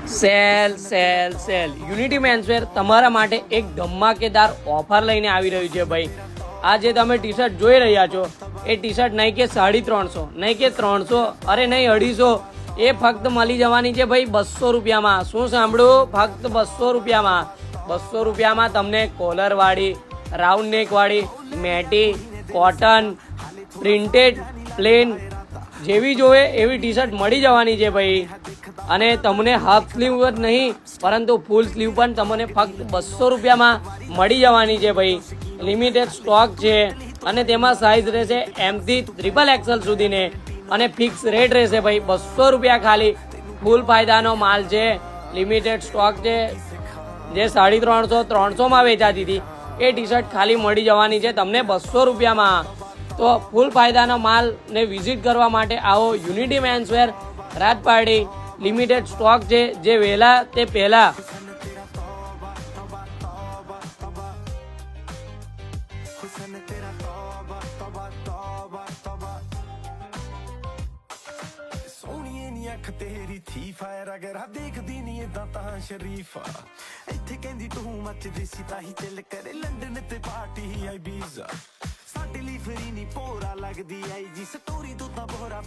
Sale sale sale unity menswear તમારા માટે એક ધમાકેદાર ઓફર લઈને આવી રહ્યું છે ભાઈ. આ જે તમે ટી શર્ટ જોઈ રહ્યા છો એ ટી શર્ટ નહીં કે 350, નહીં કે 300, અરે નહીં 250, એ ફક્ત મળી જવાની છે ભાઈ 200 રૂપિયામાં. શું સાંભળ્યું? ફક્ત 200 રૂપિયામાં. 200 રૂપિયામાં તમને કોલરવાળી, રાઉન્ડ નેકવાળી, મેટી, કોટન, પ્રિન્ટેડ, પ્લેન જેવી જોવે એવી ટી શર્ટ મળી જવાની છે ભાઈ. અને તમને હાફ સ્લીવ જ નહીં પરંતુ ફૂલ સ્લીવ પણ તમને ફક્ત 200 રૂપિયામાં મળી જવાની છે ભાઈ. લિમિટેડ સ્ટોક છે અને તેમાં સાઇઝ રહેશે M થી XXL સુધીને અને ફિક્સ રેટ રહેશે ભાઈ 200 રૂપિયા ખાલી. ફૂલ ફાયદાનો માલ છે, લિમિટેડ સ્ટોક છે. જે 350, 300માં વેચાતી હતી એ ટી શર્ટ ખાલી મળી જવાની છે તમને 200 રૂપિયામાં. તો ફૂલ ફાયદાનો માલને વિઝિટ કરવા માટે આવો unity menswear Rajpardi. Limited stock છે, જે વહેલા તે પહેલા. ਅੱਖ ਤੇਰੀ ਥੀ ਫਾਇਰ ਅਗਰ ਆ ਦੇਖਦੀ ਨਹੀਂ ਏਦਾਂ ਤਾਂ ਸ਼ਰੀਫਾ ਇੱਥੇ ਕਹਿੰਦੀ ਤੂੰ ਮੱਚਦੀ ਸੀ ਤਾਂ ਹੀ ਚੱਲ ਕਰੇ ਲੰਡਨ ਤੇ ਪਾਰਟੀ ਆਈ ਵੀਜ਼ਾ ਸਾਡੇ ਲਈ ਫਰੀ ਨਹੀਂ ਪੋਰਾ ਲੱਗਦੀ ਆਈ ਜੀ ਸਟੋਰੀ ਤੋਂ ਤਾਂ ਬੋਰਾ